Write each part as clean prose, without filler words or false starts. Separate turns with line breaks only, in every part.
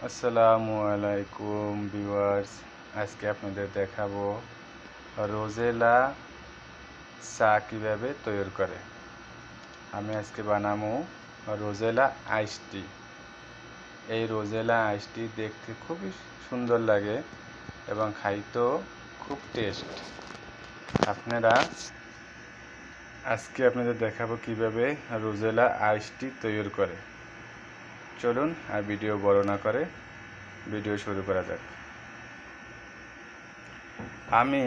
আসসালামু আলাইকুম ভিউয়ার্স। আজকে আপনাদের দেখাবো রোজেলা চা কীভাবে তৈরি করে। আমি আজকে বানাবো রোজেলা আইস টি। এই রোজেলা আইস টি দেখতে খুবই সুন্দর লাগে এবং খাইতেও খুব টেস্ট। আপনারা আজকে আপনাদের দেখাবো কিভাবে রোজেলা আইস টি তৈরি করে। চলুন আর ভিডিও বড় না করে ভিডিও শুরু করা যাক। আমি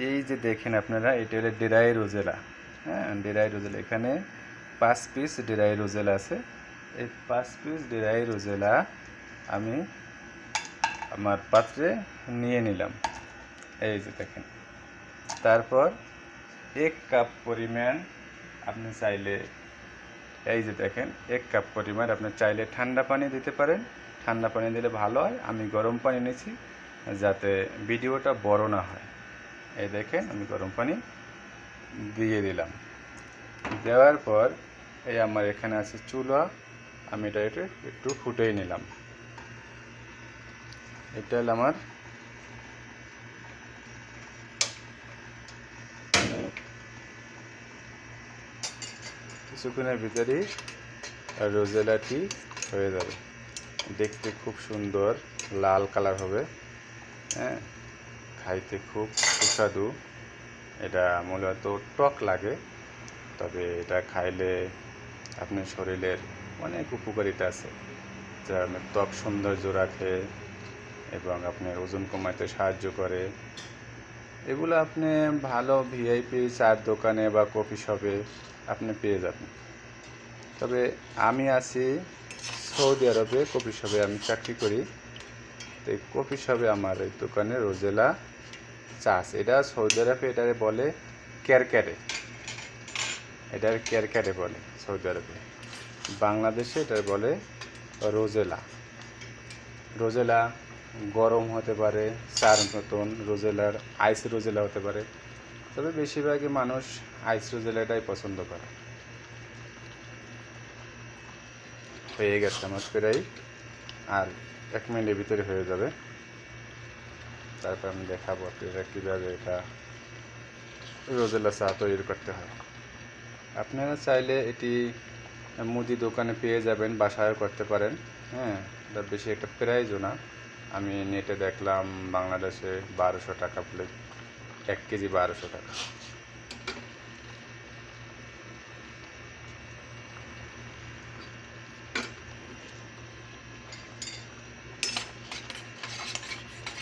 এই যে দেখেন আপনারা, এটা হলো ড্রাই রোজেলা। হ্যাঁ, ড্রাই রোজেলা এখানে 5 পিস ড্রাই রোজেলা আছে। এই 5 পিস ড্রাই রোজেলা আমি আমার পাত্রে নিয়ে নিলাম। এই যে দেখেন, তারপর 1 কাপ পরিমাণ আপনি চাইলে, এই যে দেখেন 1 কাপ পরিমাণ আপনি চাইলে ঠান্ডা পানি দিতে পারেন। ঠান্ডা পানি দিলে ভালো হয়, আমি গরম পানি নিয়েছি যাতে ভিডিওটা বড় না হয়। এই দেখেন আমি গরম পানি দিয়ে দিলাম। দেওয়ার পর এই আমার এখানে আছে চুলা, আমি এটা একটু ফুটিয়ে নিলাম। এটা হলো আমার কিছুক্ষণের ভিতরেই রোজেলাটি হয়ে যাবে। দেখতে খুব সুন্দর লাল কালার হবে। হ্যাঁ, খাইতে খুব সুস্বাদু। এটা মূলত টক লাগে, তবে এটা খাইলে আপনার শরীরের অনেক উপকারিতা আছে, যা আপনার ত্বক সৌন্দর্য রাখে এবং আপনার ওজন কমাতে সাহায্য করে। এগুলো আপনি ভালো ভিআইপি চার দোকানে বা কফি শপে আপনি পেয়ে যাবেন। তবে আমি আছি সৌদি আরবে, কফি শপে আমি চাকরি করি। তো এই কফি শপে আমার এই দোকানে রোজেলা চা আছে। এটা সৌদি আরবে এটারে বলে ক্যারক্যারে, এটার ক্যারক্যারে বলে সৌদি আরবে। বাংলাদেশে এটা বলে রোজেলা। রোজেলা গরম হতে পারে, চার মতন রোজেলার আইস রোজেলা হতে পারে, তবে বেশিরভাগই মানুষ আইস রোজেলাটাই পছন্দ করে। হয়ে গেছে আমার প্রায়, আর 1 মিনিটের ভিতরে হয়ে যাবে। তারপর আমি দেখাবো আপনারা কীভাবে এটা রোজেলা চা তৈরি করতে হয়। আপনারা চাইলে এটি মুদি দোকানে পেয়ে যাবেন, বাসায়ও করতে পারেন। হ্যাঁ, এটা বেশি একটা প্রাইজও না। আমি নেটে দেখলাম বাংলাদেশে 1200 টাকা প্লেট, 1 কেজি 1200 টাকা।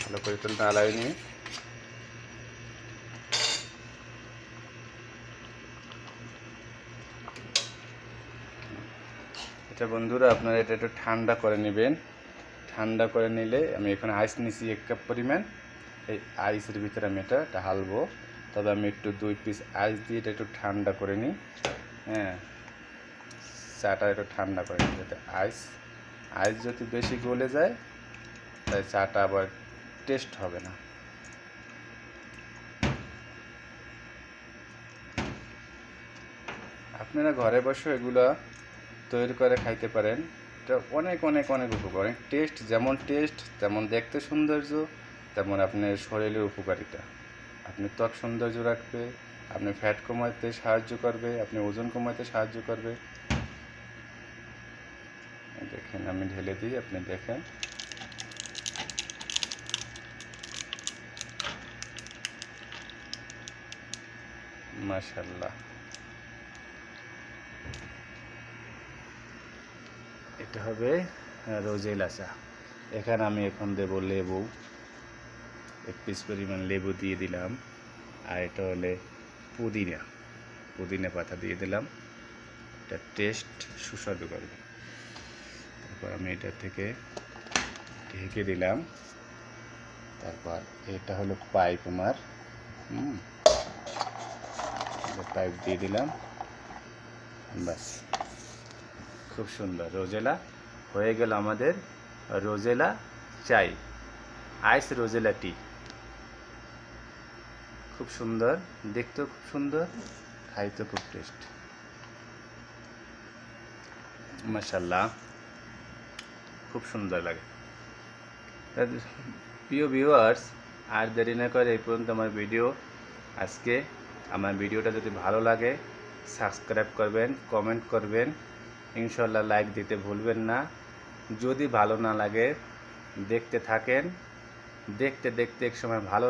ভালো করে তেল নাড়াই নিয়ে এটা বন্ধুরা আপনারা এটা একটু ঠান্ডা করে নেবেন। ঠান্ডা করে নিলে আমি এখানে আইস নিয়েছি 1 কাপ পরিমাণ। এই আইসের ভিতরে আমি এটা ঢালবো। তবে আমি একটু 2 পিস আইস দিয়ে এটা একটু ঠান্ডা করে নিই। হ্যাঁ, চাটা একটু ঠান্ডা করে নিই যাতে আইস যদি বেশি গলে যায় তাই চাটা আবার টেস্ট হবে না। আপনারা ঘরে বসে এগুলো তৈরি করে খাইতে পারেন। এটা অনেক অনেক অনেক উপকার। টেস্ট তেমন দেখতে সৌন্দর্য, তেমন আপনার শরীরের উপকারিতা। আপনি ত্বক সৌন্দর্য রাখবে, আপনি ফ্যাট কমাতে সাহায্য করবে, আপনি ওজন কমাতে সাহায্য করবে। দেখেন আমি ঢেলে দিই, আপনি দেখেন। মাশাআল্লাহ, এটা হবে রোজেলা চা। এখানে আমি এখন দেব লেবু, 1 পিস পরিমাণ লেবু দিয়ে দিলাম। আর এটা হলে পুদিনা পাতা দিয়ে দিলাম। এটা টেস্ট সুস্বাদু করবে। তারপর আমি এটা থেকে ঢেকে দিলাম। তারপর এটা হলো পাইপ আমার, পাইপ দিয়ে দিলাম। বাস, খুব সুন্দর রোজেলা হয়ে গেল আমাদের রোজেলা চাই, আইস রোজেলা টি। খুব সুন্দর, দেখতেও খুব সুন্দর, খাইতেও খুব টেস্ট। মাশাআল্লাহ। খুব সুন্দর লাগে। প্রিয় ভিউয়ার্স, আর দেরি না করে এই পর্যন্ত আমার ভিডিও। আজকে আমার ভিডিওটা যদি ভালো লাগে সাবস্ক্রাইব করবেন, কমেন্ট করবেন, ইনশাল্লাহ লাইক দিতে ভুলবেন না। যদি ভালো না লাগে দেখতে থাকেন, দেখতে দেখতে এক সময় ভালো